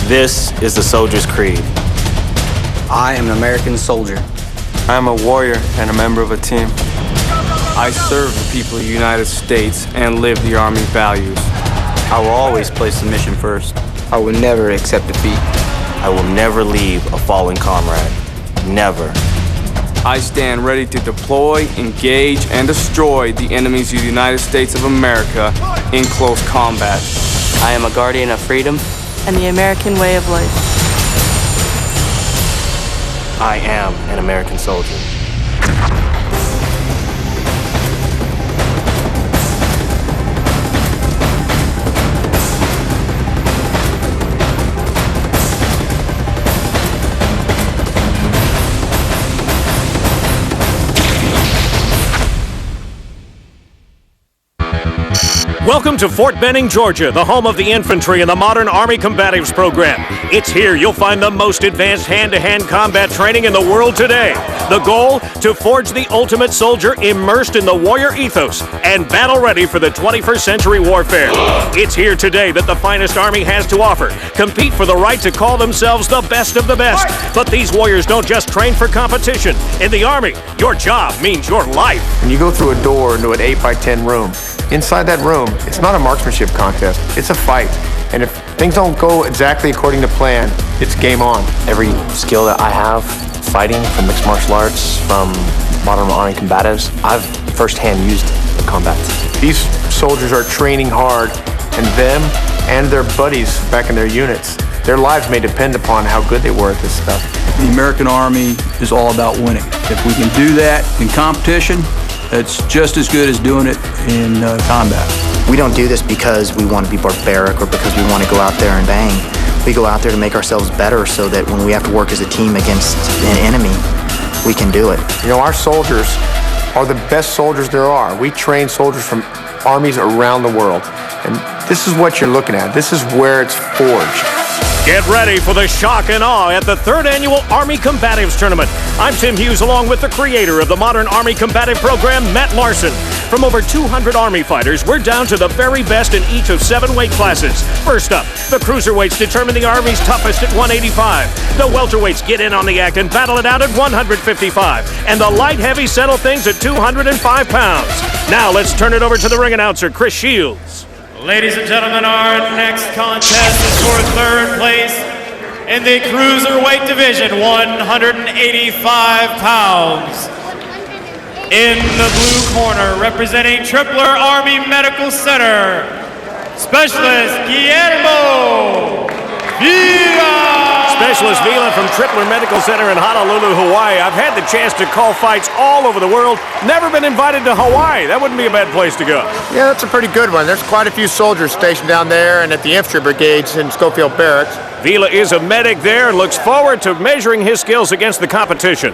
This is the soldier's creed. I am an American soldier. I am a warrior and a member of a team. I serve the people of the United States and live the Army values. I will always place the mission first. I will never accept defeat. I will never leave a fallen comrade. Never. I stand ready to deploy, engage, and destroy the enemies of the United States of America in close combat. I am a guardian of freedom and the American way of life. I am an American soldier. Welcome to Fort Benning, Georgia, the home of the infantry and the modern Army Combatives program. It's here you'll find the most advanced hand-to-hand combat training in the world today. The goal? To forge the ultimate soldier immersed in the warrior ethos and battle-ready for the 21st century warfare. It's here today that the finest Army has to offer. Compete for the right to call themselves the best of the best. But these warriors don't just train for competition. In the Army, your job means your life. When you go through a door into an 8x10 room, inside that room, it's not a marksmanship contest, it's a fight. And if things don't go exactly according to plan, it's game on. Every skill that I have, fighting, from mixed martial arts, from modern Army combatives, I've firsthand used in combat. These soldiers are training hard, and them and their buddies back in their units, their lives may depend upon how good they were at this stuff. The American Army is all about winning. If we can do that in competition, it's just as good as doing it in combat. We don't do this because we want to be barbaric or because we want to go out there and bang. We go out there to make ourselves better so that when we have to work as a team against an enemy, we can do it. You know, our soldiers are the best soldiers there are. We train soldiers from armies around the world. And this is what you're looking at. This is where it's forged. Get ready for the shock and awe at the 3rd Annual Army Combatives Tournament. I'm Tim Hughes, along with the creator of the modern Army Combative program, Matt Larson. From over 200 Army fighters, we're down to the very best in each of 7 weight classes. First up, the cruiserweights determine the Army's toughest at 185. The welterweights get in on the act and battle it out at 155. And the light-heavy settle things at 205 pounds. Now let's turn it over to the ring announcer, Chris Shields. Ladies and gentlemen, our next contest is for 3rd place in the cruiserweight division, 185 pounds. In the blue corner, representing Tripler Army Medical Center, Specialist Guillermo Vila. Specialist Vila from Tripler Medical Center in Honolulu, Hawaii. I've had the chance to call fights all over the world. Never been invited to Hawaii. That wouldn't be a bad place to go. Yeah, that's a pretty good one. There's quite a few soldiers stationed down there and at the infantry brigades in Schofield Barracks. Vila is a medic there and looks forward to measuring his skills against the competition.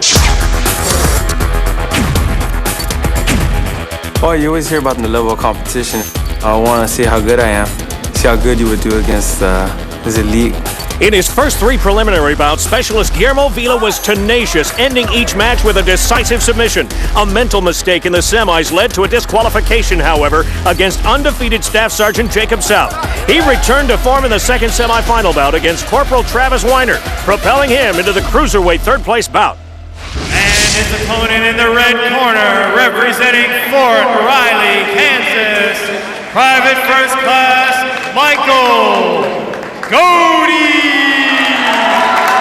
Well, you always hear about the level of competition. I want to see how good I am. See how good you would do against this elite. In his first 3 preliminary bouts, Specialist Guillermo Vila was tenacious, ending each match with a decisive submission. A mental mistake in the semis led to a disqualification, however, against undefeated Staff Sergeant Jacob South. He returned to form in the 2nd semifinal bout against Corporal Travis Weiner, propelling him into the cruiserweight 3rd place bout. And his opponent in the red corner, representing Fort Riley, Kansas, Private First Class Michael Godey.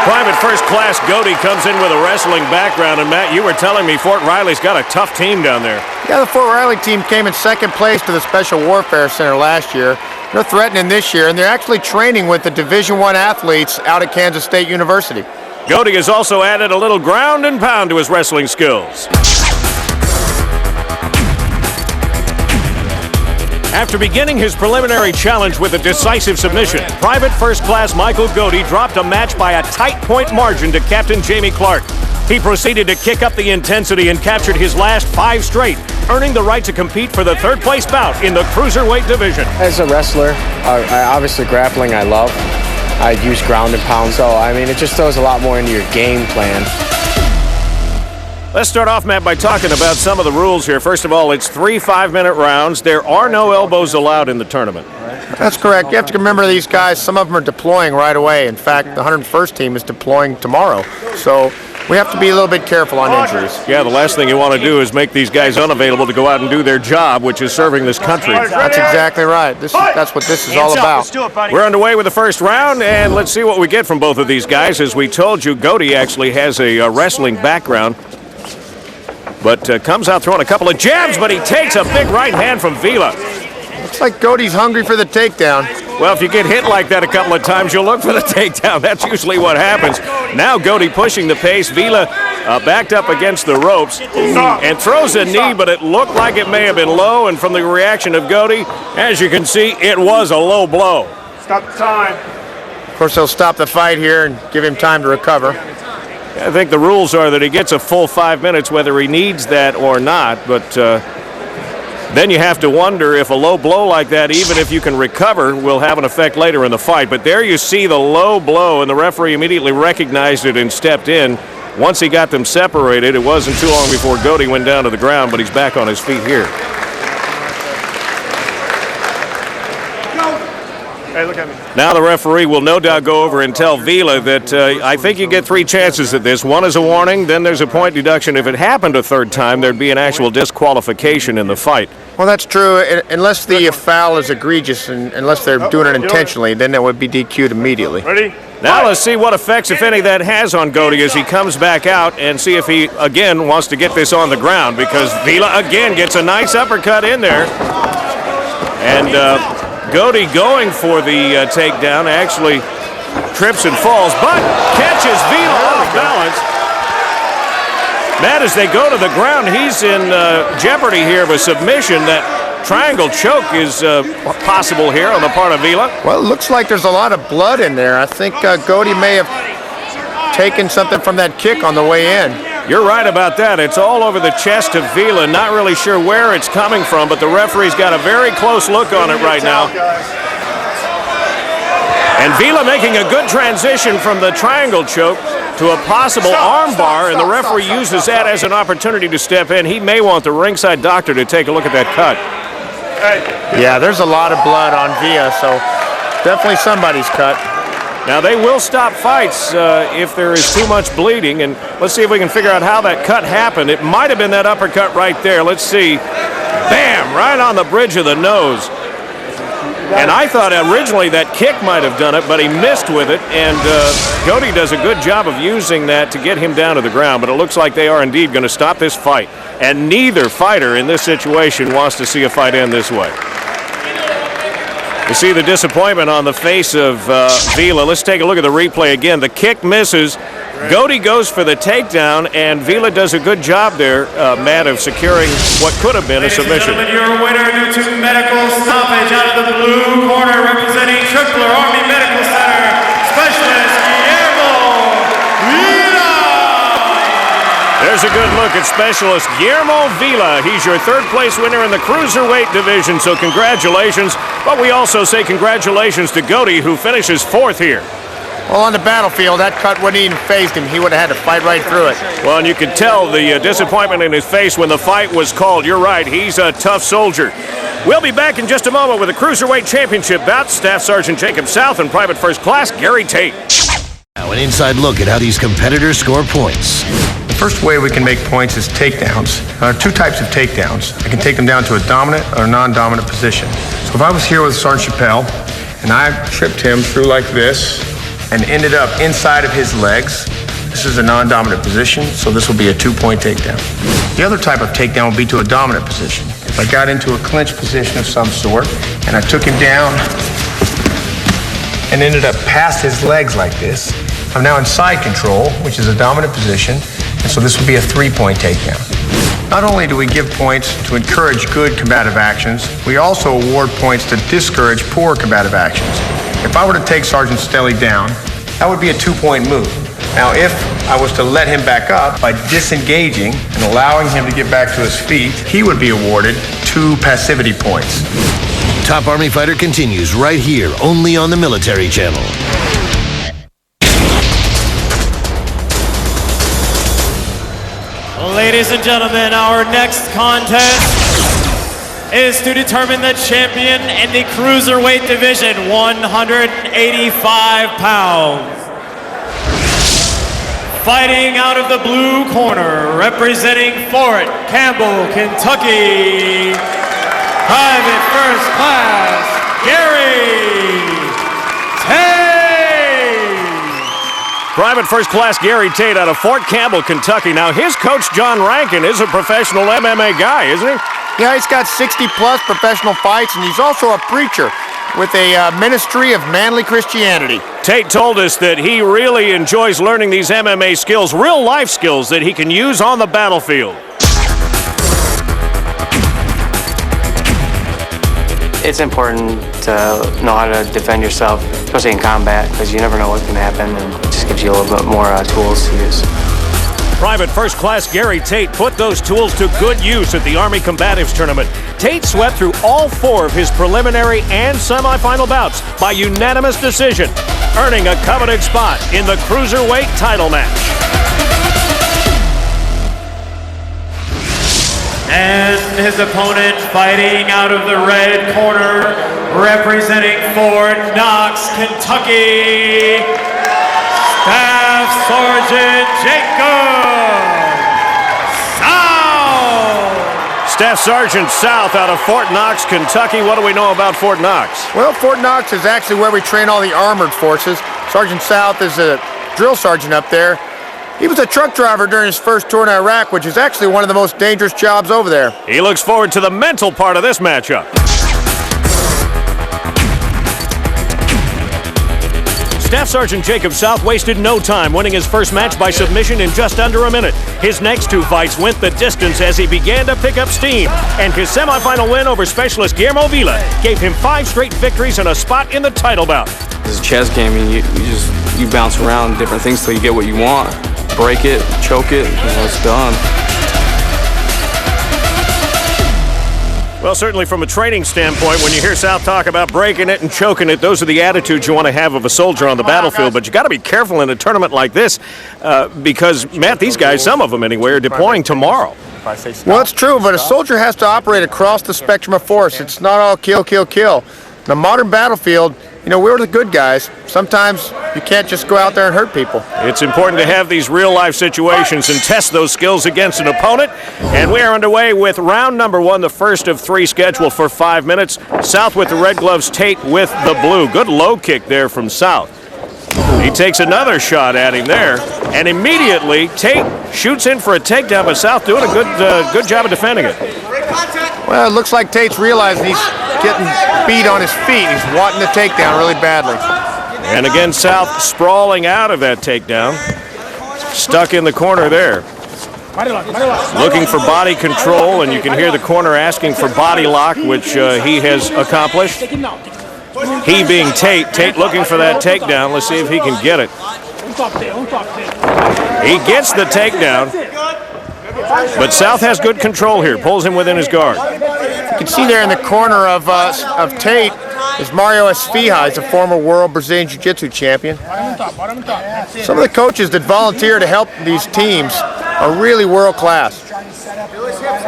Private First Class Godey comes in with a wrestling background. And Matt, you were telling me Fort Riley's got a tough team down there. Yeah, the Fort Riley team came in 2nd place to the Special Warfare Center last year. They're threatening this year, and they're actually training with the Division I athletes out at Kansas State University. Godey has also added a little ground and pound to his wrestling skills. After beginning his preliminary challenge with a decisive submission, Private First Class Michael Godey dropped a match by a tight point margin to Captain Jamie Clark. He proceeded to kick up the intensity and captured his last 5 straight, earning the right to compete for the 3rd place bout in the cruiserweight division. As a wrestler, obviously grappling I love. I use ground and pound, so I mean it just throws a lot more into your game plan. Let's start off, Matt, by talking about some of the rules here. First of all, it's 3 5-minute rounds. There are no elbows allowed in the tournament. That's correct. You have to remember these guys, some of them are deploying right away. In fact, the 101st team is deploying tomorrow. So we have to be a little bit careful on injuries. Yeah, the last thing you want to do is make these guys unavailable to go out and do their job, which is serving this country. That's exactly right. That's what this is all about. We're underway with the first round, and let's see what we get from both of these guys. As we told you, Goody actually has a wrestling background, but comes out throwing a couple of jabs, but he takes a big right hand from Vila. Looks like Gody's hungry for the takedown. Well, if you get hit like that a couple of times, you'll look for the takedown. That's usually what happens. Now Goody pushing the pace. Vila backed up against the ropes and throws a knee, but it looked like it may have been low, and from the reaction of Goody, as you can see, it was a low blow. Stop the time. Of course, they'll stop the fight here and give him time to recover. I think the rules are that he gets a full 5 minutes, whether he needs that or not, but then you have to wonder if a low blow like that, even if you can recover, will have an effect later in the fight. But there you see the low blow, and the referee immediately recognized it and stepped in. Once he got them separated, it wasn't too long before Goody went down to the ground, but he's back on his feet here. Hey, look at me. Now the referee will no doubt go over and tell Vila that I think you get 3 chances at this. One is a warning, then there's a point deduction. If it happened a third time, there'd be an actual disqualification in the fight. Well, that's true, unless the foul is egregious, and unless they're doing it intentionally, then that would be DQ'd immediately. Ready? Now let's see what effects, if any, that has on Goody as he comes back out, and see if he, again, wants to get this on the ground, because Vila, again, gets a nice uppercut in there. And Goody going for the takedown actually trips and falls, but catches Vila off balance. Matt, as they go to the ground, he's in jeopardy here of a submission. That triangle choke is possible here on the part of Vila. Well, it looks like there's a lot of blood in there. I think Goody may have taken something from that kick on the way in. You're right about that. It's all over the chest of Vila. Not really sure where it's coming from, but the referee's got a very close look on it right now. And Vila making a good transition from the triangle choke to a possible armbar, and the referee uses that as an opportunity to step in. He may want the ringside doctor to take a look at that cut. Yeah, there's a lot of blood on Vila, so definitely somebody's cut. Now, they will stop fights if there is too much bleeding, and let's see if we can figure out how that cut happened. It might have been that uppercut right there. Let's see. Bam! Right on the bridge of the nose. And I thought originally that kick might have done it, but he missed with it, and Goody does a good job of using that to get him down to the ground, but it looks like they are indeed going to stop this fight, and neither fighter in this situation wants to see a fight end this way. You see the disappointment on the face of Vila. Let's take a look at the replay again. The kick misses. Goody goes for the takedown, and Vila does a good job there, Matt, of securing what could have been a submission. Ladies and gentlemen, your winner due to medical stoppage out of the blue corner, representing Tripler Army Medical Center, Specialist Guillermo Vila. There's a good look at Specialist Guillermo Vila. He's your third-place winner in the Cruiserweight division, so congratulations. But we also say congratulations to Goody, who finishes 4th here. Well, on the battlefield, that cut wouldn't even phased him. He would have had to fight right through it. Well, and you could tell the disappointment in his face when the fight was called. You're right, he's a tough soldier. We'll be back in just a moment with a Cruiserweight Championship bout. Staff Sergeant Jacob South and Private First Class Gary Tate. Now an inside look at how these competitors score points. The first way we can make points is takedowns. There are 2 types of takedowns. I can take them down to a dominant or non-dominant position. So if I was here with Sergeant Chappelle and I tripped him through like this and ended up inside of his legs, this is a non-dominant position, so this will be a 2-point takedown. The other type of takedown will be to a dominant position. If I got into a clinch position of some sort and I took him down and ended up past his legs like this, I'm now in side control, which is a dominant position, and so this would be a 3-point takedown. Not only do we give points to encourage good combative actions, we also award points to discourage poor combative actions. If I were to take Sergeant Stelly down, that would be a 2-point move. Now, if I was to let him back up by disengaging and allowing him to get back to his feet, he would be awarded 2 passivity points. Top Army Fighter continues right here, only on the Military Channel. Ladies and gentlemen, our next contest is to determine the champion in the cruiserweight division, 185 pounds. Fighting out of the blue corner, representing Fort Campbell, Kentucky, Private First Class, Gary Tate. Private First Class Gary Tate out of Fort Campbell, Kentucky. Now, his coach, John Rankin, is a professional MMA guy, isn't he? Yeah, he's got 60-plus professional fights, and he's also a preacher with a ministry of manly Christianity. Tate told us that he really enjoys learning these MMA skills, real-life skills that he can use on the battlefield. It's important to know how to defend yourself, especially in combat, because you never know what can happen, and it just gives you a little bit more tools to use. Private First Class Gary Tate put those tools to good use at the Army Combatives Tournament. Tate swept through all 4 of his preliminary and semifinal bouts by unanimous decision, earning a coveted spot in the Cruiserweight title match. And his opponent fighting out of the red corner, representing Fort Knox, Kentucky, Staff Sergeant Jacob South. Staff Sergeant South out of Fort Knox, Kentucky. What do we know about Fort Knox? Well, Fort Knox is actually where we train all the armored forces. Sergeant South is a drill sergeant up there. He was a truck driver during his first tour in Iraq, which is actually one of the most dangerous jobs over there. He looks forward to the mental part of this matchup. Staff Sergeant Jacob South wasted no time, winning his first match by submission in just under a minute. His next 2 fights went the distance as he began to pick up steam, and his semifinal win over Specialist Guillermo Vila gave him 5 straight victories and a spot in the title bout. It's a chess game, and you bounce around different things till you get what you want. Break it, choke it, and it's done. Well, certainly from a training standpoint, when you hear South talk about breaking it and choking it, those are the attitudes you want to have of a soldier on the battlefield. But you got to be careful in a tournament like this because, Matt, these guys, some of them anyway, are deploying tomorrow. Well, it's true, but a soldier has to operate across the spectrum of force. It's not all kill, kill, kill. In the modern battlefield, we're the good guys. Sometimes you can't just go out there and hurt people. It's important to have these real-life situations and test those skills against an opponent. And we are underway with round number 1, the first of 3 scheduled for 5 minutes. South with the red gloves, Tate with the blue. Good low kick there from South. He takes another shot at him there, and immediately Tate shoots in for a takedown, but South doing a good job of defending it. Well, it looks like Tate's realizing he's getting beat on his feet. He's wanting the takedown really badly. And again, South sprawling out of that takedown. Stuck in the corner there. Looking for body control, and you can hear the corner asking for body lock, which he has accomplished. He being Tate looking for that takedown. Let's see if he can get it. He gets the takedown, but South has good control here. Pulls him within his guard. You can see there in the corner of Tate is Mario Esfija. He's a former world Brazilian Jiu-Jitsu champion. Some of the coaches that volunteer to help these teams are really world class.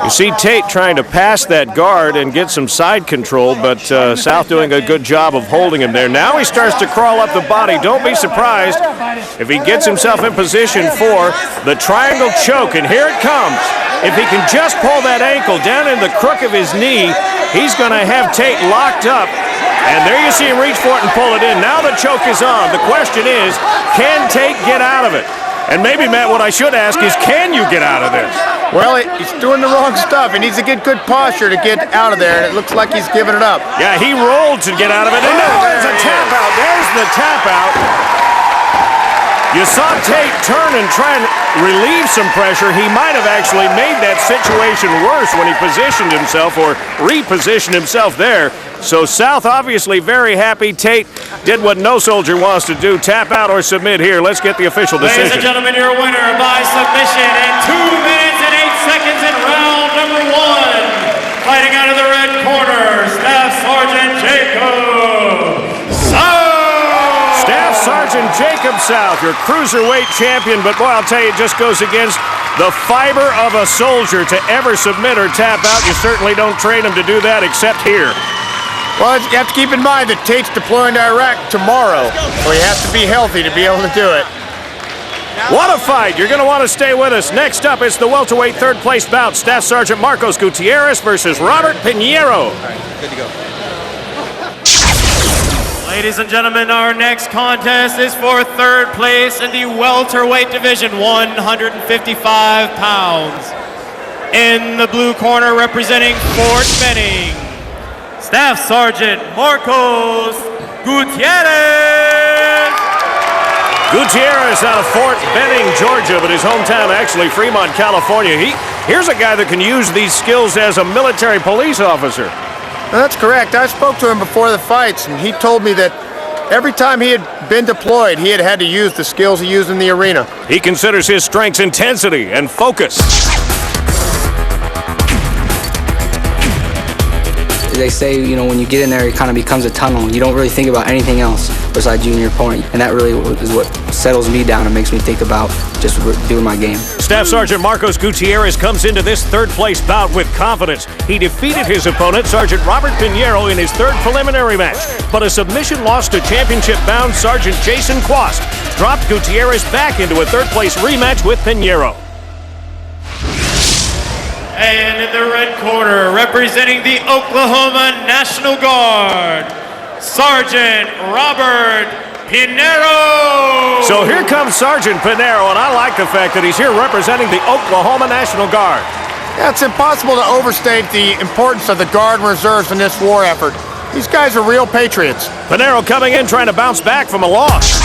You see Tate trying to pass that guard and get some side control, but South doing a good job of holding him there. Now he starts to crawl up the body. Don't be surprised if he gets himself in position for the triangle choke, and here it comes. If he can just pull that ankle down in the crook of his knee, he's going to have Tate locked up. And there you see him reach for it and pull it in. Now the choke is on. The question is, can Tate get out of it? And maybe, Matt, what I should ask is, can you get out of this? Well, he's doing the wrong stuff. He needs to get good posture to get out of there, and it looks like he's giving it up. Yeah, he rolled to get out of it. And now there's a tap out. There's the tap out. You saw Tate turn and try and relieve some pressure. He might have actually made that situation worse when he positioned himself or repositioned himself there. So South obviously very happy. Tate did what no soldier wants to do, tap out or submit here. Let's get the official decision. Ladies and gentlemen, your winner by submission in 2 minutes and 8 seconds in round number 1. Fighting out of the red corner, Staff Sergeant Jacob South. Staff Sergeant Jacob South, your cruiserweight champion, but boy, I'll tell you, it just goes against The fiber of a soldier to ever submit or tap out. You certainly don't train him to do that except here. Well, you have to keep in mind that Tate's deploying to Iraq tomorrow, so he has to be healthy to be able to do it. What a fight. You're going to want to stay with us. Next up, it's the welterweight third-place bout. Staff Sergeant Marcos Gutierrez versus Robert Pinheiro. Good to go. Ladies and gentlemen, our next contest is for third place in the welterweight division, 155 pounds. In the blue corner, representing Fort Benning, Staff Sergeant Marcos Gutierrez. Gutierrez out of Fort Benning, Georgia, but his hometown actually Fremont, California. Here's a guy that can use these skills as a military police officer. Well, that's correct. I spoke to him before the fights, and he told me that every time he had been deployed, he had to use the skills he used in the arena. He considers his strengths intensity and focus. They say, you know, when you get in there, it kind of becomes a tunnel. You don't really think about anything else besides you and your opponent. And that really is what settles me down and makes me think about just doing my game. Staff Sergeant Marcos Gutierrez comes into this third-place bout with confidence. He defeated his opponent, Sergeant Robert Pinheiro, in his third preliminary match. But a submission loss to championship-bound Sergeant Jason Quast dropped Gutierrez back into a third-place rematch with Pinheiro. And in the red corner, representing the Oklahoma National Guard, Sergeant Robert Pinheiro. So here comes Sergeant Pinheiro, and I like the fact that he's here representing the Oklahoma National Guard. Yeah, it's impossible to overstate the importance of the Guard and Reserves in this war effort. These guys are real patriots. Pinheiro coming in trying to bounce back from a loss.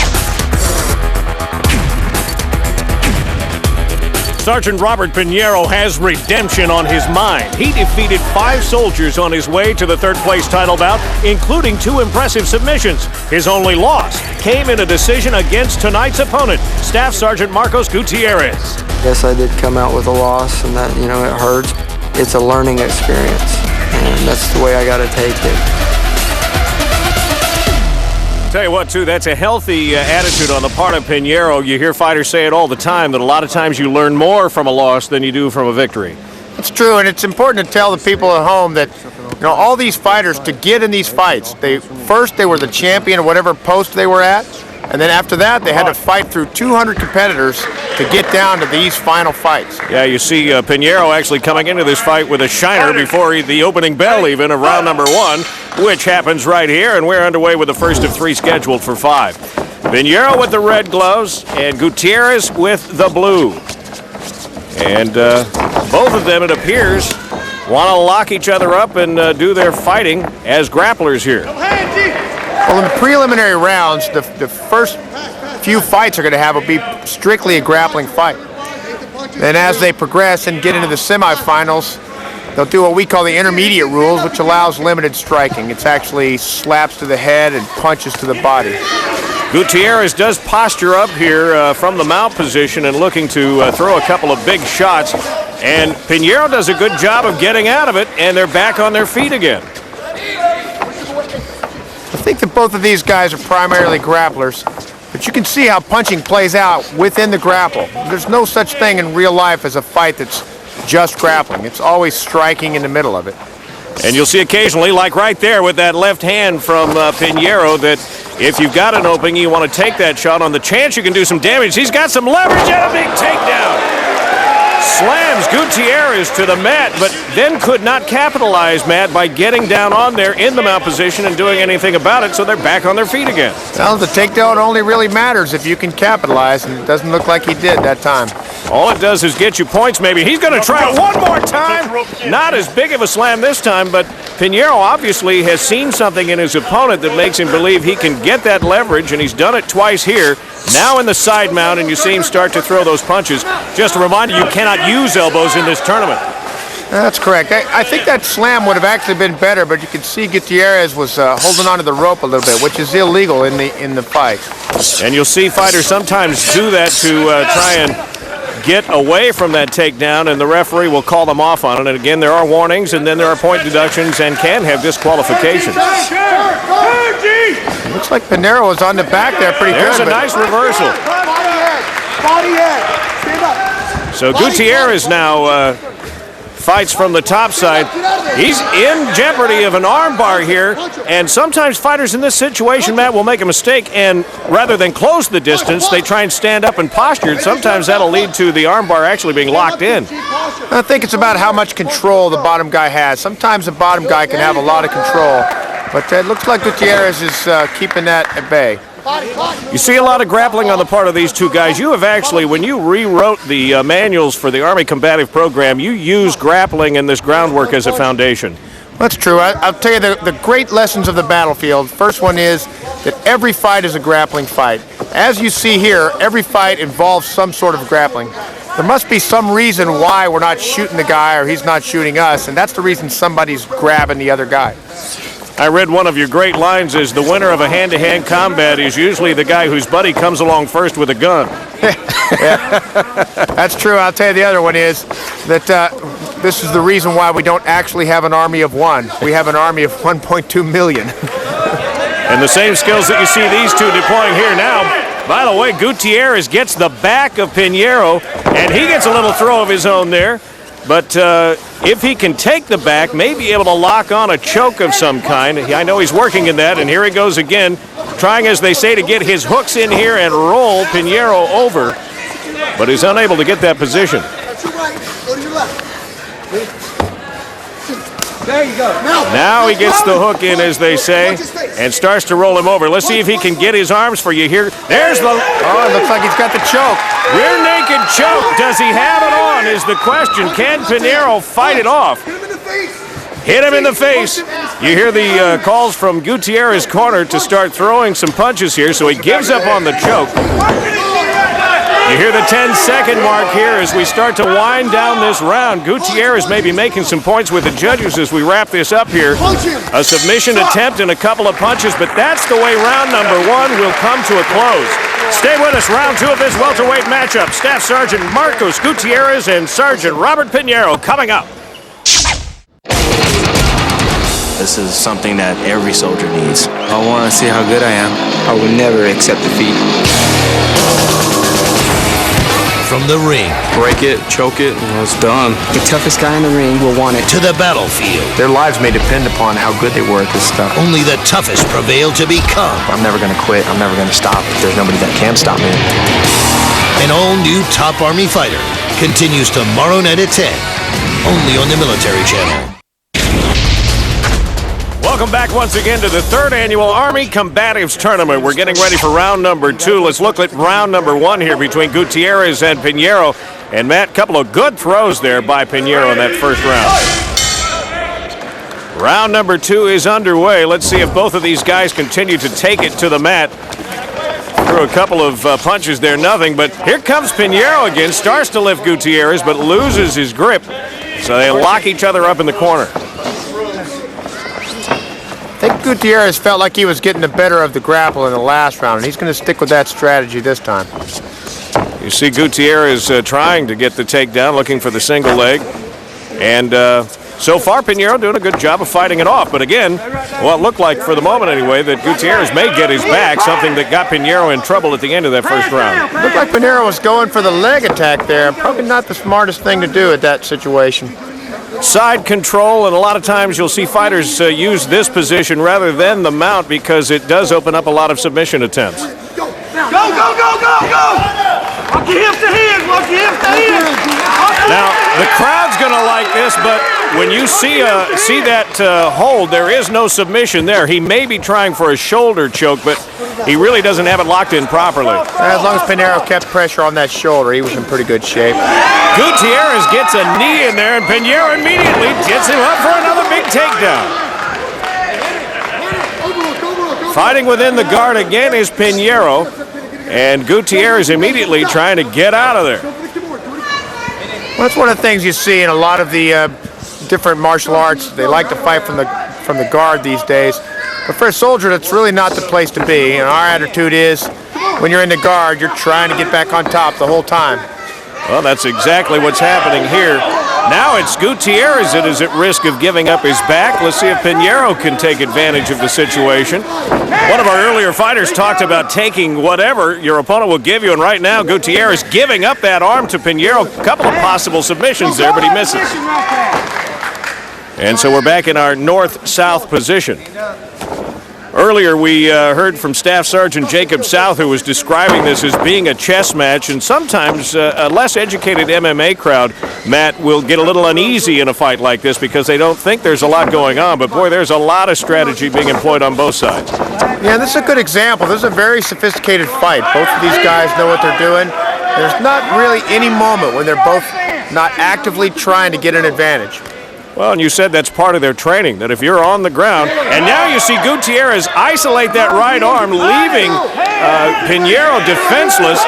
Sergeant Robert Pinheiro has redemption on his mind. He defeated 5 soldiers on his way to the third-place title bout, including 2 impressive submissions. His only loss came in a decision against tonight's opponent, Staff Sergeant Marcos Gutierrez. Yes, I did come out with a loss, and that, you know, it hurts. It's a learning experience, and that's the way I got to take it. Tell you what, too, that's a healthy attitude on the part of Pinheiro. You hear fighters say it all the time, that a lot of times you learn more from a loss than you do from a victory. It's true, and it's important to tell the people at home that, you know, all these fighters, to get in these fights, they were the champion of whatever post they were at, and then after that, they had to fight through 200 competitors to get down to these final fights. Yeah, you see Pinheiro actually coming into this fight with a shiner before the opening bell even of round number 1, which happens right here, and we're underway with the first of 3 scheduled for 5. Pinheiro with the red gloves and Gutierrez with the blue. And both of them, it appears, want to lock each other up and do their fighting as grapplers here. Well, in the preliminary rounds, the first few fights are going to have will be strictly a grappling fight. Then as they progress and get into the semifinals, they'll do what we call the intermediate rules, which allows limited striking. It's actually slaps to the head and punches to the body. Gutierrez does posture up here from the mount position and looking to throw a couple of big shots. And Pinheiro does a good job of getting out of it, and they're back on their feet again. I think that both of these guys are primarily grapplers, but you can see how punching plays out within the grapple. There's no such thing in real life as a fight that's just grappling. It's always striking in the middle of it. And you'll see occasionally, like right there with that left hand from Pinheiro, that if you've got an opening, you want to take that shot on the chance you can do some damage. He's got some leverage and a big takedown. Slams Gutierrez to the mat, but then could not capitalize, Matt, by getting down on there in the mount position and doing anything about it, so they're back on their feet again. Well, the takedown only really matters if you can capitalize, and it doesn't look like he did that time. All it does is get you points, maybe. He's going to try it one more time. Not as big of a slam this time, but Pinheiro obviously has seen something in his opponent that makes him believe he can get that leverage, and he's done it twice here. Now in the side mount, and you see him start to throw those punches. Just a reminder, you cannot use elbows in this tournament. That's correct. I think that slam would have actually been better, but you can see Gutierrez was holding onto the rope a little bit, which is illegal in the fight. And you'll see fighters sometimes do that to try and get away from that takedown, and the referee will call them off on it. And again, there are warnings, and then there are point deductions, and can have disqualifications. Looks like Pinheiro was on the back there pretty good. There's a nice reversal. Body head. Stand up. So Gutierrez now fights from the top side. He's in jeopardy of an armbar here, and sometimes fighters in this situation, Matt, will make a mistake, and rather than close the distance, they try and stand up and posture, and sometimes that'll lead to the armbar actually being locked in. I think it's about how much control the bottom guy has. Sometimes the bottom guy can have a lot of control, but it looks like Gutierrez is keeping that at bay. You see a lot of grappling on the part of these two guys. You have actually, when you rewrote the manuals for the Army Combative Program, you used grappling and this groundwork as a foundation. That's true. I'll tell you the great lessons of the battlefield. First one is that every fight is a grappling fight. As you see here, every fight involves some sort of grappling. There must be some reason why we're not shooting the guy or he's not shooting us, and that's the reason somebody's grabbing the other guy. I read one of your great lines is the winner of a hand-to-hand combat is usually the guy whose buddy comes along first with a gun. Yeah. That's true. I'll tell you the other one is that this is the reason why we don't actually have an army of one. We have an army of 1.2 million. And the same skills that you see these two deploying here now. By the way, Gutierrez gets the back of Pinheiro, and he gets a little throw of his own there. But if he can take the back, may be able to lock on a choke of some kind. I know he's working in that, and here he goes again, trying, as they say, to get his hooks in here and roll Pinheiro over, but he's unable to get that position. There you go. Now he gets the hook in, as they say, and starts to roll him over. Let's see if he can get his arms for you here. There's the... Oh, it looks like he's got the choke. Rear naked choke. Does he have it on is the question. Can Pinheiro fight it off? Hit him in the face. You hear the calls from Gutierrez's corner to start throwing some punches here, so he gives up on the choke. You hear the 10-second mark here as we start to wind down this round. Gutierrez may be making some points with the judges as we wrap this up here. A submission attempt and a couple of punches, but that's the way round number one will come to a close. Stay with us. Round two of this welterweight matchup. Staff Sergeant Marcos Gutierrez and Sergeant Robert Pinheiro coming up. This is something that every soldier needs. I want to see how good I am. I will never accept defeat. From the ring. Break it, choke it, and it's done. The toughest guy in the ring will want it. To the battlefield. Their lives may depend upon how good they were at this stuff. Only the toughest prevail to become. I'm never going to quit. I'm never going to stop. There's nobody that can stop me. An all-new Top Army Fighter continues tomorrow night at 10, only on the Military Channel. Welcome back once again to the third annual Army Combatives Tournament. We're getting ready for round number two. Let's look at round number one here between Gutierrez and Pinheiro. And Matt, a couple of good throws there by Pinheiro in that first round. Round number two is underway. Let's see if both of these guys continue to take it to the mat. Threw a couple of punches there, nothing. But here comes Pinheiro again. Starts to lift Gutierrez, but loses his grip. So they lock each other up in the corner. I think Gutierrez felt like he was getting the better of the grapple in the last round, and he's going to stick with that strategy this time. You see Gutierrez trying to get the takedown, looking for the single leg. And so far, Pinheiro doing a good job of fighting it off. But again, well, it looked like, for the moment anyway, that Gutierrez may get his back, something that got Pinheiro in trouble at the end of that first round. Looked like Pinheiro was going for the leg attack there. Probably not the smartest thing to do at that situation. Side control, and a lot of times you'll see fighters use this position rather than the mount because it does open up a lot of submission attempts. Go, go, go, go, go! Walk your hips to hands, walk your hips to hands! Now, the crowd's going to like this, but when you see that hold, there is no submission there. He may be trying for a shoulder choke, but he really doesn't have it locked in properly. As long as Pinheiro kept pressure on that shoulder, he was in pretty good shape. Gutierrez gets a knee in there, and Pinheiro immediately gets him up for another big takedown. Fighting within the guard again is Pinheiro, and Gutierrez immediately trying to get out of there. Well, that's one of the things you see in a lot of the different martial arts. They like to fight from the guard these days. But for a soldier, that's really not the place to be. And our attitude is, when you're in the guard, you're trying to get back on top the whole time. Well, that's exactly what's happening here. Now it's Gutierrez that is at risk of giving up his back. Let's see if Pinheiro can take advantage of the situation. One of our earlier fighters talked about taking whatever your opponent will give you, and right now Gutierrez giving up that arm to Pinheiro. A couple of possible submissions there, but he misses. And so we're back in our north-south position. Earlier, we heard from Staff Sergeant Jacob South, who was describing this as being a chess match, and sometimes a less educated MMA crowd, Matt, will get a little uneasy in a fight like this because they don't think there's a lot going on, but boy, there's a lot of strategy being employed on both sides. Yeah, this is a good example. This is a very sophisticated fight. Both of these guys know what they're doing. There's not really any moment when they're both not actively trying to get an advantage. Well, and you said that's part of their training, that if you're on the ground, and now you see Gutierrez isolate that right arm, leaving Pinheiro defenseless.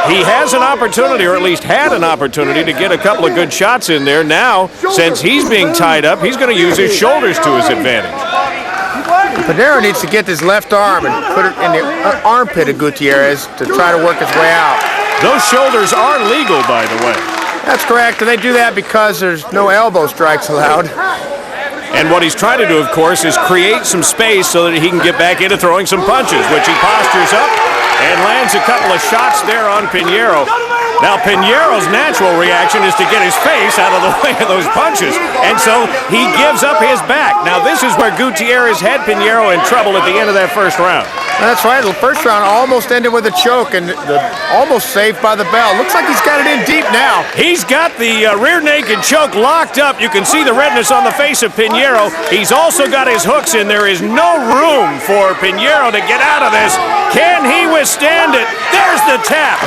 He has an opportunity, or at least had an opportunity, to get a couple of good shots in there. Now, since he's being tied up, he's going to use his shoulders to his advantage. Pinheiro needs to get his left arm and put it in the armpit of Gutierrez to try to work his way out. Those shoulders are legal, by the way. That's correct, and they do that because there's no elbow strikes allowed. And what he's trying to do, of course, is create some space so that he can get back into throwing some punches, which he postures up and lands a couple of shots there on Pinheiro. Now, Pinheiro's natural reaction is to get his face out of the way of those punches, and so he gives up his back. Now, this is where Gutierrez had Pinheiro in trouble at the end of that first round. That's right. The first round almost ended with a choke, and almost saved by the bell. Looks like he's got it in deep now. He's got the rear naked choke locked up. You can see the redness on the face of Pinheiro. He's also got his hooks in. There is no room for Pinheiro to get out of this. Can he withstand it? There's the tap.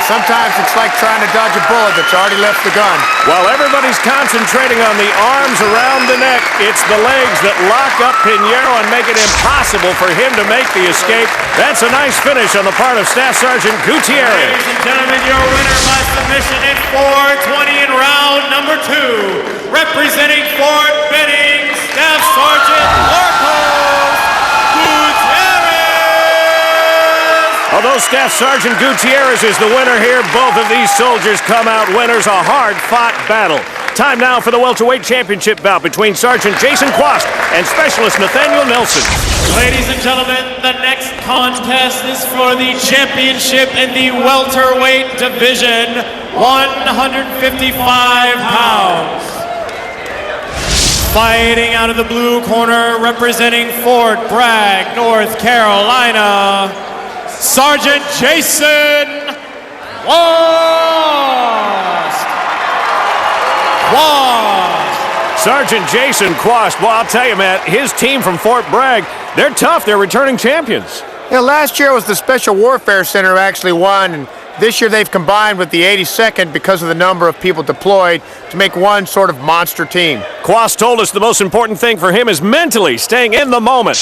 Sometimes it's like trying to dodge a bullet that's already left the gun. While everybody's concentrating on the arms around the neck, it's the legs that lock up Pinheiro and make it impossible for him to make the escape. That's a nice finish on the part of Staff Sergeant Gutierrez. Ladies and gentlemen, your winner by submission in 4:20 in round number 2, representing Fort Benning, Staff Sergeant Marcos Gutierrez. Although Staff Sergeant Gutierrez is the winner here, both of these soldiers come out winners. A hard-fought battle. Time now for the welterweight championship bout between Sergeant Jason Quast and Specialist Nathaniel Nelson. Ladies and gentlemen, the next contest is for the championship in the welterweight division, 155 pounds. Fighting out of the blue corner, representing Fort Bragg, North Carolina, Sergeant Jason Quast. Sergeant Jason Quast. Well, I'll tell you, Matt, his team from Fort Bragg, they're tough. They're returning champions. Yeah, last year was the Special Warfare Center who actually won, and this year they've combined with the 82nd because of the number of people deployed to make one sort of monster team. Quast told us the most important thing for him is mentally staying in the moment.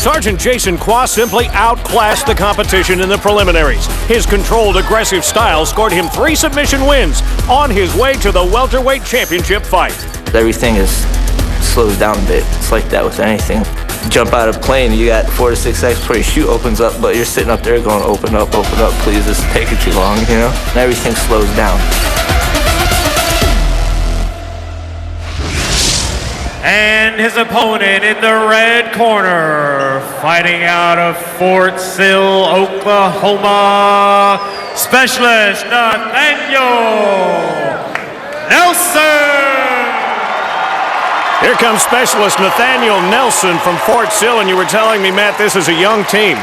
Sergeant Jason Quast simply outclassed the competition in the preliminaries. His controlled, aggressive style scored him 3 submission wins on his way to the welterweight championship fight. Everything is slows down a bit. It's like that with anything. You jump out of a plane, you got 4 to 6 seconds before your chute opens up, but you're sitting up there going, open up, please, this is taking too long, you know? And everything slows down. And his opponent in the red corner, fighting out of Fort Sill, Oklahoma, Specialist Nathaniel Nelson. Here comes Specialist Nathaniel Nelson from Fort Sill, and you were telling me, Matt, this is a young team.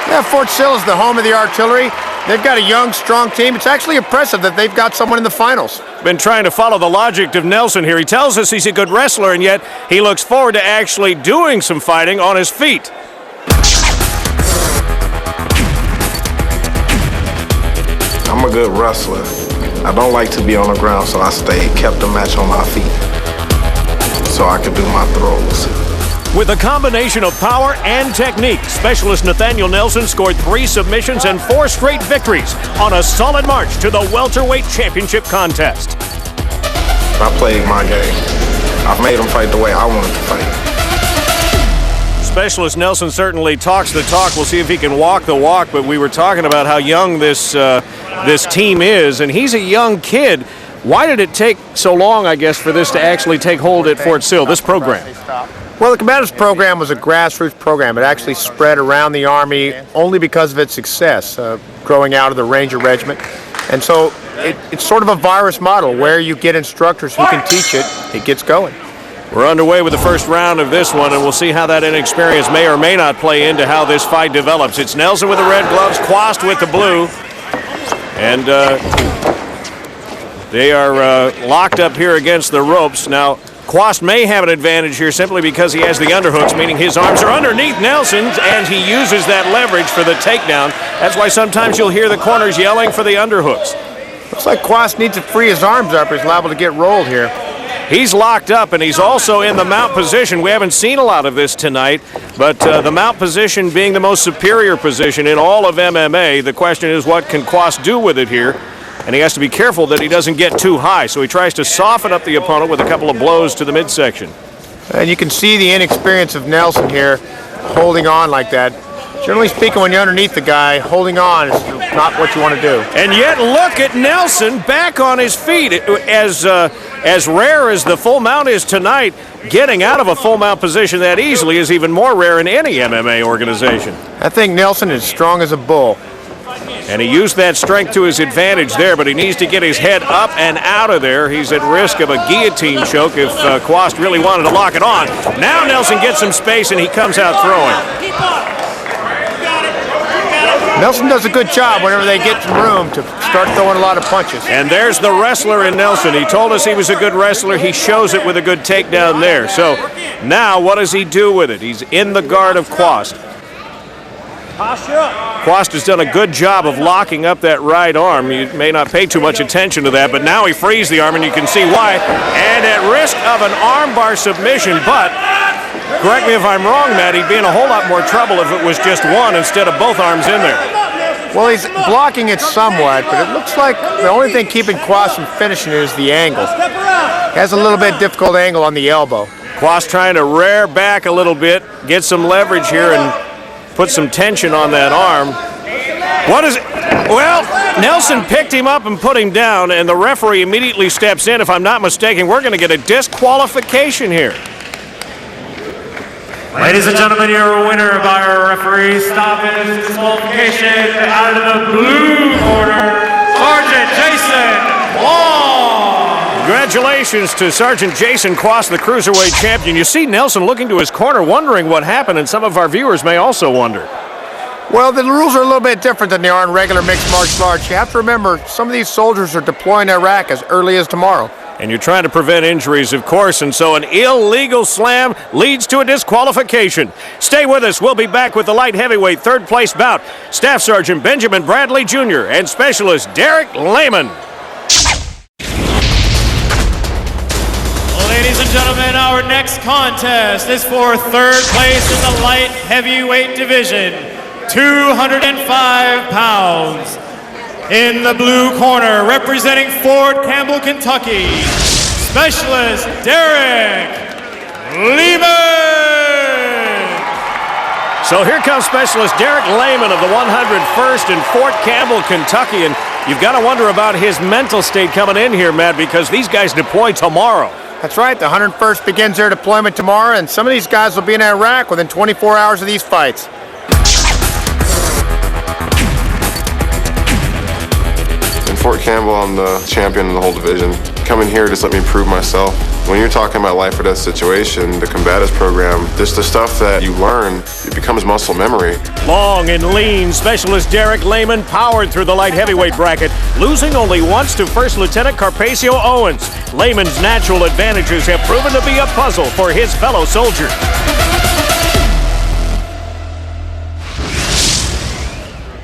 Yeah, Fort Sill is the home of the artillery. They've got a young, strong team. It's actually impressive that they've got someone in the finals. Been trying to follow the logic of Nelson here. He tells us he's a good wrestler, and yet he looks forward to actually doing some fighting on his feet. I'm a good wrestler. I don't like to be on the ground, so I kept the match on my feet so I could do my throws. With a combination of power and technique, Specialist Nathaniel Nelson scored 3 submissions and 4 straight victories on a solid march to the welterweight championship contest. I played my game. I've made him fight the way I wanted to fight. Specialist Nelson certainly talks the talk. We'll see if he can walk the walk, but we were talking about how young this team is, and he's a young kid. Why did it take so long, I guess, for this to actually take hold at Fort Sill, this program? Well, the Combatives program was a grassroots program. It actually spread around the Army only because of its success, growing out of the Ranger Regiment. And so it's sort of a virus model where you get instructors who can teach it, it gets going. We're underway with the first round of this one, and we'll see how that inexperience may or may not play into how this fight develops. It's Nelson with the red gloves, Quast with the blue, and they are locked up here against the ropes. Now, Quast may have an advantage here simply because he has the underhooks, meaning his arms are underneath Nelson's, and he uses that leverage for the takedown. That's why sometimes you'll hear the corners yelling for the underhooks. Looks like Quast needs to free his arms up or he's liable to get rolled here. He's locked up, and he's also in the mount position. We haven't seen a lot of this tonight, but the mount position being the most superior position in all of MMA, the question is what can Quast do with it here? And he has to be careful that he doesn't get too high, so he tries to soften up the opponent with a couple of blows to the midsection. And you can see the inexperience of Nelson here, holding on like that. Generally speaking, when you're underneath the guy, holding on is not what you want to do. And yet, look at Nelson back on his feet. As rare as the full mount is tonight, getting out of a full mount position that easily is even more rare in any MMA organization. I think Nelson is strong as a bull. And he used that strength to his advantage there, but he needs to get his head up and out of there. He's at risk of a guillotine choke if Quast really wanted to lock it on. Now Nelson gets some space and he comes out throwing. Nelson does a good job whenever they get some room to start throwing a lot of punches. And there's the wrestler in Nelson. He told us he was a good wrestler. He shows it with a good takedown there. So now what does he do with it? He's in the guard of Quast. Quast has done a good job of locking up that right arm. You may not pay too much attention to that, but now he frees the arm, and you can see why. And at risk of an armbar submission, but correct me if I'm wrong, Matt, he'd be in a whole lot more trouble if it was just one instead of both arms in there. Well, he's blocking it somewhat, but it looks like the only thing keeping Quast from finishing it is the angle. He has a little bit difficult angle on the elbow. Quast trying to rear back a little bit, get some leverage here, and put some tension on that arm. What is it? Well, Nelson picked him up and put him down, and the referee immediately steps in. If I'm not mistaken, we're going to get a disqualification here. Ladies and gentlemen, your winner by our referee stoppage disqualification out of the blue corner, Sergeant Jason Long. Congratulations to Sergeant Jason Quast, the Cruiserweight champion. You see Nelson looking to his corner, wondering what happened, and some of our viewers may also wonder. Well, the rules are a little bit different than they are in regular mixed martial arts. You have to remember, some of these soldiers are deploying to Iraq as early as tomorrow. And you're trying to prevent injuries, of course, and so an illegal slam leads to a disqualification. Stay with us. We'll be back with the light heavyweight third place bout. Staff Sergeant Benjamin Bradley Jr. and Specialist Derek Lehman. Ladies and gentlemen, our next contest is for third place in the light heavyweight division, 205 pounds. In the blue corner, representing Fort Campbell, Kentucky, Specialist Derek Lehman. So here comes Specialist Derek Lehman of the 101st in Fort Campbell, Kentucky, and you've got to wonder about his mental state coming in here, Matt, because these guys deploy tomorrow. That's right, the 101st begins their deployment tomorrow, and some of these guys will be in Iraq within 24 hours of these fights. Fort Campbell, I'm the champion in the whole division. Coming here just let me prove myself. When you're talking about life or death situation, the Combatives program, just the stuff that you learn, it becomes muscle memory. Long and lean, Specialist Derek Lehman powered through the light heavyweight bracket, losing only once to First Lieutenant Carpacio Owens. Lehman's natural advantages have proven to be a puzzle for his fellow soldiers.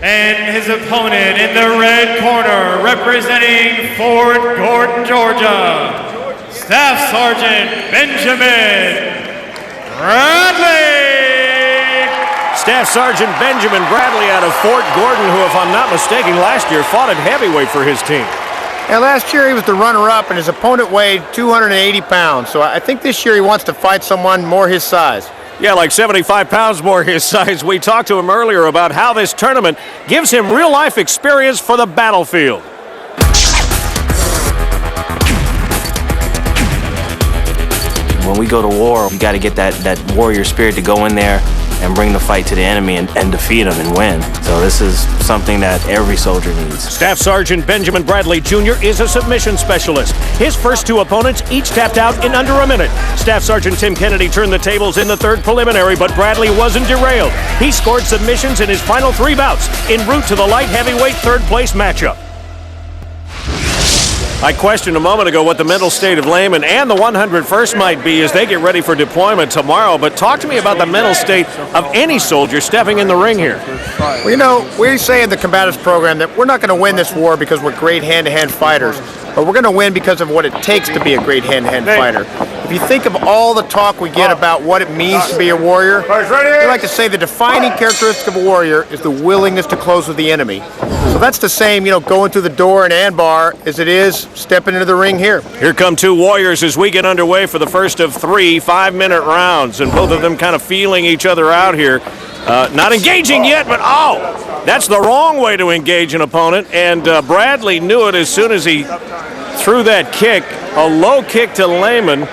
And his opponent in the red corner, representing Fort Gordon, Georgia, Staff Sergeant Benjamin Bradley. Staff Sergeant Benjamin Bradley out of Fort Gordon, who, if I'm not mistaken, last year fought at heavyweight for his team. Yeah, last year he was the runner-up, and his opponent weighed 280 pounds. So I think this year he wants to fight someone more his size. Yeah, like 75 pounds more his size. We talked to him earlier about how this tournament gives him real-life experience for the battlefield. When we go to war, you got to get that warrior spirit to go in there and bring the fight to the enemy and defeat them and win. So this is something that every soldier needs. Staff Sergeant Benjamin Bradley Jr. is a submission specialist. His first two opponents each tapped out in under a minute. Staff Sergeant Tim Kennedy turned the tables in the third preliminary, but Bradley wasn't derailed. He scored submissions in his final 3 bouts en route to the light heavyweight third-place matchup. I questioned a moment ago what the mental state of Layman and the 101st might be as they get ready for deployment tomorrow, but talk to me about the mental state of any soldier stepping in the ring here. Well, you know, we say in the combatives program that we're not going to win this war because we're great hand-to-hand fighters, but we're going to win because of what it takes to be a great hand-to-hand fighter. If you think of all the talk we get about what it means to be a warrior, we like to say the defining characteristic of a warrior is the willingness to close with the enemy. So that's the same, you know, going through the door in Anbar as it is stepping into the ring here. Here come 2 warriors as we get underway for the first of 3 5-minute rounds, and both of them kind of feeling each other out here. Not engaging yet, but that's the wrong way to engage an opponent, and Bradley knew it as soon as he threw that kick, a low kick to Layman.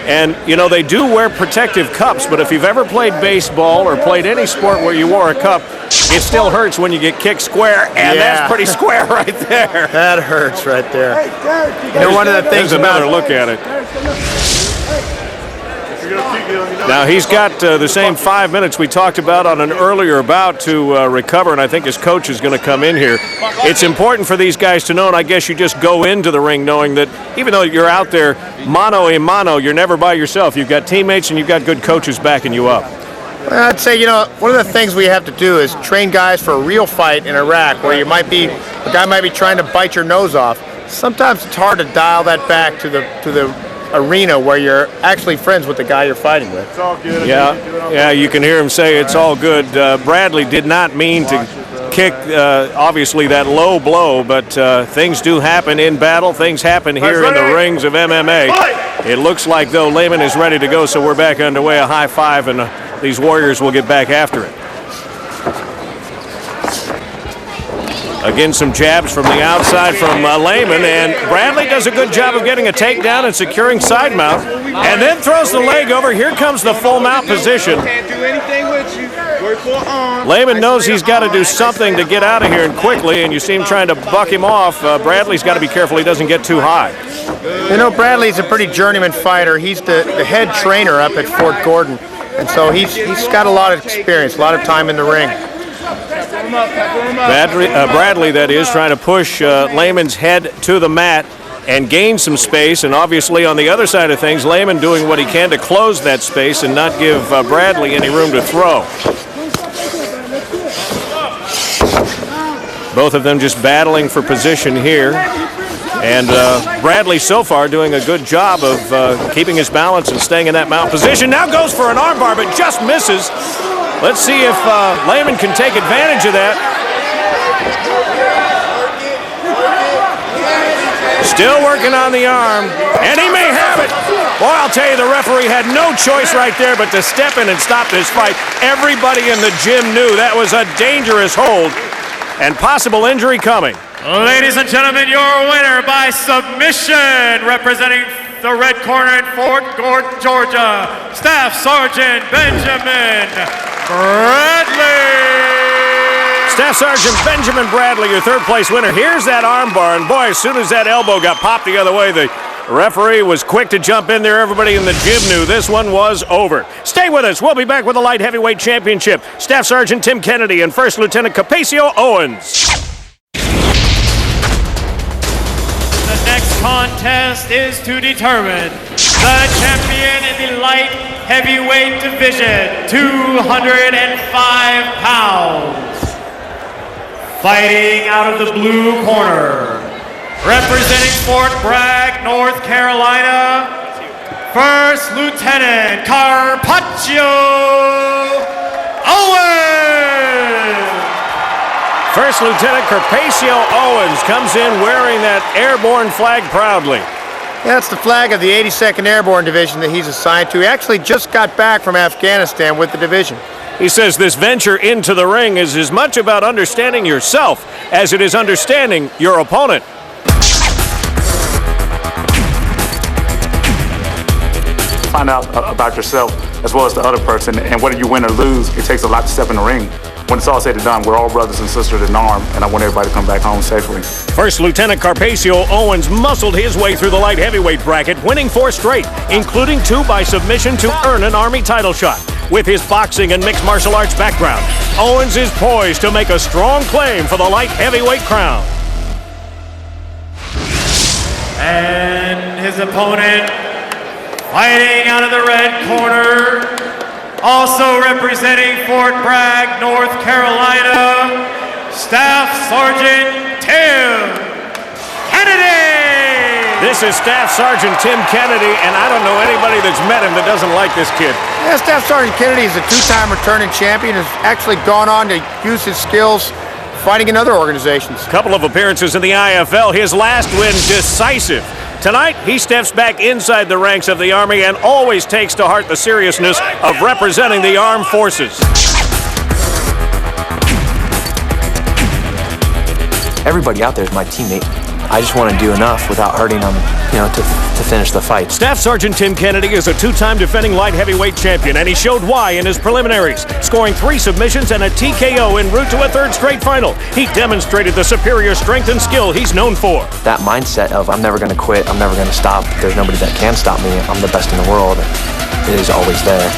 And, you know, they do wear protective cups, but if you've ever played baseball or played any sport where you wore a cup, it still hurts when you get kicked square, and that's pretty square right there. That hurts right there. You know, one of the things about another look at it. Now, he's got the same 5 minutes we talked about on an earlier bout to recover, and I think his coach is going to come in here. It's important for these guys to know, and I guess you just go into the ring knowing that even though you're out there mano a mano, you're never by yourself. You've got teammates and you've got good coaches backing you up. Well, I'd say, you know, one of the things we have to do is train guys for a real fight in Iraq where a guy might be trying to bite your nose off. Sometimes it's hard to dial that back to the arena where you're actually friends with the guy you're fighting with. It's all good. Yeah, you can hear him say it's all good. Bradley did not mean to kick, obviously, that low blow, but things do happen in battle. Things happen here in the rings of MMA. It looks like, though, Layman is ready to go, so we're back underway. A high five, and these warriors will get back after it. Again, some jabs from the outside from Layman, and Bradley does a good job of getting a takedown and securing side mount, and then throws the leg over. Here comes the full mount position. Layman knows he's got to do something to get out of here and quickly, and you see him trying to buck him off. Bradley's got to be careful he doesn't get too high. You know, Bradley's a pretty journeyman fighter. He's the head trainer up at Fort Gordon, and so he's got a lot of experience, a lot of time in the ring. Bradley, that is, trying to push Layman's head to the mat and gain some space, and obviously on the other side of things, Layman doing what he can to close that space and not give Bradley any room to throw. Both of them just battling for position here, and Bradley so far doing a good job of keeping his balance and staying in that mount position. Now goes for an armbar, but just misses. Let's see if Layman can take advantage of that. Still working on the arm, and he may have it. Boy, I'll tell you, the referee had no choice right there but to step in and stop this fight. Everybody in the gym knew that was a dangerous hold and possible injury coming. Ladies and gentlemen, your winner by submission, representing the red corner in Fort Gordon, Georgia, Staff Sergeant Benjamin Bradley. Staff Sergeant Benjamin Bradley, your third-place winner. Here's that armbar, and boy, as soon as that elbow got popped the other way, the referee was quick to jump in there. Everybody in the gym knew this one was over. Stay with us. We'll be back with the Light Heavyweight Championship. Staff Sergeant Tim Kennedy and First Lieutenant Capacio Owens. The next contest is to determine the champion in the light heavyweight division, 205 pounds. Fighting out of the blue corner, representing Fort Bragg, North Carolina, First Lieutenant Carpaccio Owens. First Lieutenant Carpaccio Owens comes in wearing that airborne flag proudly. Yeah, that's the flag of the 82nd Airborne Division that he's assigned to. He actually just got back from Afghanistan with the division. He says this venture into the ring is as much about understanding yourself as it is understanding your opponent. Find out about yourself as well as the other person, and whether you win or lose, it takes a lot to step in the ring. When it's all said and done, we're all brothers and sisters in arms, and I want everybody to come back home safely. First Lieutenant Carpacio Owens muscled his way through the light heavyweight bracket, winning 4 straight, including 2 by submission to earn an Army title shot. With his boxing and mixed martial arts background, Owens is poised to make a strong claim for the light heavyweight crown. And his opponent, fighting out of the red corner, also representing Fort Bragg, North Carolina, Staff Sergeant Tim Kennedy. This is Staff Sergeant Tim Kennedy, and I don't know anybody that's met him that doesn't like this kid. Yeah, Staff Sergeant Kennedy is a 2-time returning champion, has actually gone on to use his skills fighting in other organizations. Couple of appearances in the IFL, his last win decisive. Tonight, he steps back inside the ranks of the Army and always takes to heart the seriousness of representing the armed forces. Everybody out there is my teammate. I just want to do enough without hurting them, to finish the fight. Staff Sergeant Tim Kennedy is a 2-time defending light heavyweight champion, and he showed why in his preliminaries, scoring 3 submissions and a TKO en route to a 3rd straight final. He demonstrated the superior strength and skill he's known for. That mindset of I'm never going to quit, I'm never going to stop, there's nobody that can stop me, I'm the best in the world, it is always there.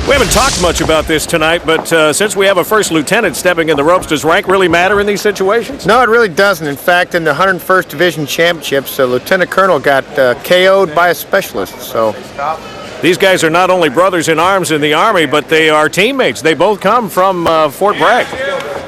We haven't talked much about this tonight, but since we have a first lieutenant stepping in the ropes, does rank really matter in these situations? No, it really doesn't. In fact, in the 101st Division Championships, a Lieutenant Colonel got KO'd by a specialist. So these guys are not only brothers in arms in the Army, but they are teammates. They both come from Fort Bragg.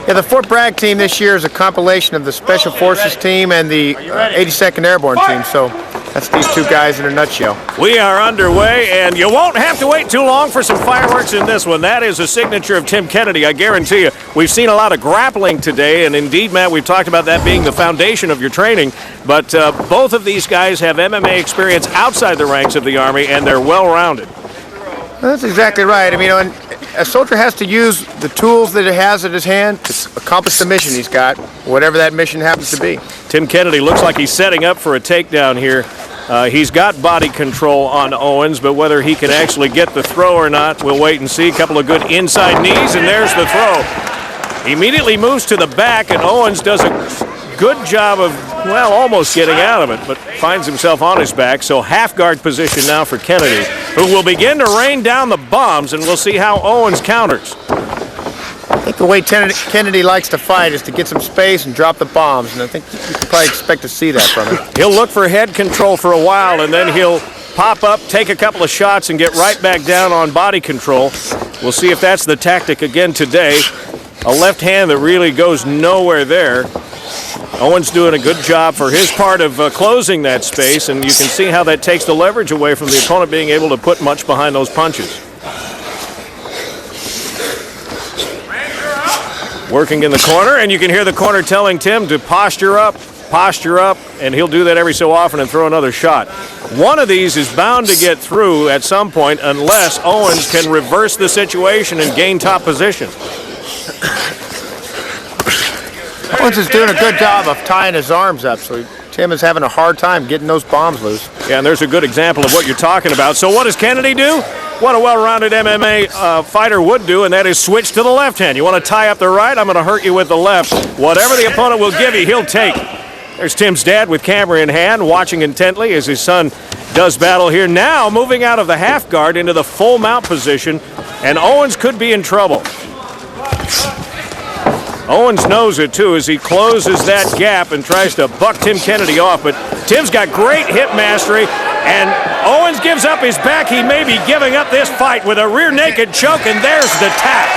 Yeah, the Fort Bragg team this year is a compilation of the Special Forces team and the 82nd Airborne team. So that's these 2 guys in a nutshell. We are underway, and you won't have to wait too long for some fireworks in this one. That is a signature of Tim Kennedy, I guarantee you. We've seen a lot of grappling today, and indeed, Matt, we've talked about that being the foundation of your training. But both of these guys have MMA experience outside the ranks of the Army, and they're well-rounded. That's exactly right. I mean, a soldier has to use the tools that he has at his hand to accomplish the mission he's got, whatever that mission happens to be. Tim Kennedy looks like he's setting up for a takedown here. He's got body control on Owens, but whether he can actually get the throw or not, we'll wait and see. A couple of good inside knees, and there's the throw. Immediately moves to the back, and Owens does a good job of, well, almost getting out of it, but finds himself on his back. So half-guard position now for Kennedy, who will begin to rain down the bombs, and we'll see how Owens counters. I think the way Kennedy likes to fight is to get some space and drop the bombs, and I think you can probably expect to see that from him. He'll look for head control for a while, and then he'll pop up, take a couple of shots, and get right back down on body control. We'll see if that's the tactic again today. A left hand that really goes nowhere there. Owens doing a good job for his part of closing that space, and you can see how that takes the leverage away from the opponent being able to put much behind those punches. Working in the corner, and you can hear the corner telling Tim to posture up, and he'll do that every so often and throw another shot. One of these is bound to get through at some point unless Owens can reverse the situation and gain top position. Owens is doing a good job of tying his arms up, so Tim is having a hard time getting those bombs loose. Yeah, and there's a good example of what you're talking about. So what does Kennedy do? What a well-rounded MMA fighter would do, and that is switch to the left hand. You want to tie up the right? I'm going to hurt you with the left. Whatever the opponent will give you, he'll take. There's Tim's dad with camera in hand, watching intently as his son does battle here. Now moving out of the half guard into the full mount position, and Owens could be in trouble. Owens knows it, too, as he closes that gap and tries to buck Tim Kennedy off. But Tim's got great hip mastery, and Owens gives up his back. He may be giving up this fight with a rear naked choke, and there's the tap.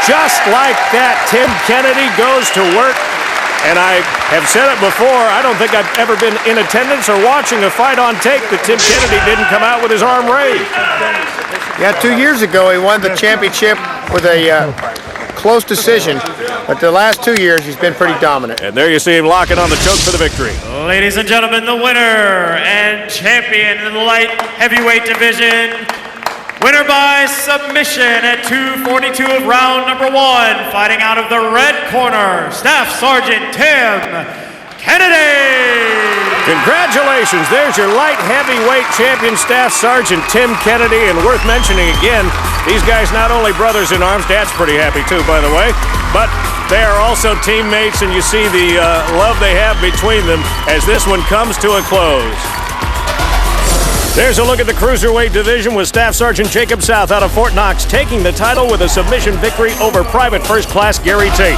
Just like that, Tim Kennedy goes to work. And I have said it before, I don't think I've ever been in attendance or watching a fight on tape that Tim Kennedy didn't come out with his arm raised. Yeah, 2 years ago he won the championship with a close decision, but the last 2 years he's been pretty dominant. And there you see him locking on the choke for the victory. Ladies and gentlemen, the winner and champion in the light heavyweight division, winner by submission at 2:42 of round number 1, fighting out of the red corner, Staff Sergeant Tim Kennedy. Congratulations, there's your light heavyweight champion, Staff Sergeant Tim Kennedy. And worth mentioning again, these guys not only brothers in arms, Dad's pretty happy too, by the way, but they are also teammates, and you see the love they have between them as this one comes to a close. There's a look at the cruiserweight division with Staff Sergeant Jacob South out of Fort Knox taking the title with a submission victory over Private First Class Gary Tate.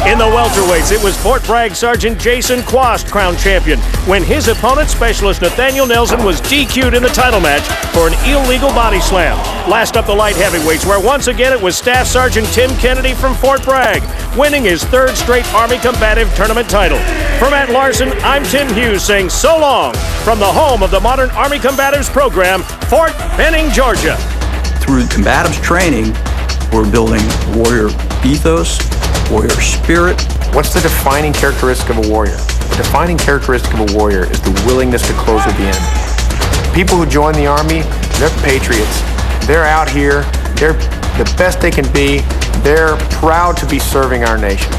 In the welterweights, it was Fort Bragg Sergeant Jason Quast, crowned champion, when his opponent, Specialist Nathaniel Nelson, was DQ'd in the title match for an illegal body slam. Last up, the light heavyweights, where once again it was Staff Sergeant Tim Kennedy from Fort Bragg, winning his 3rd straight Army Combative Tournament title. For Matt Larson, I'm Tim Hughes saying so long from the home of the Modern Army Combatives program, Fort Benning, Georgia. Through combatives training, we're building warrior ethos, warrior spirit. What's the defining characteristic of a warrior? The defining characteristic of a warrior is the willingness to close with the enemy. People who join the Army, they're patriots. They're out here, they're the best they can be. They're proud to be serving our nation.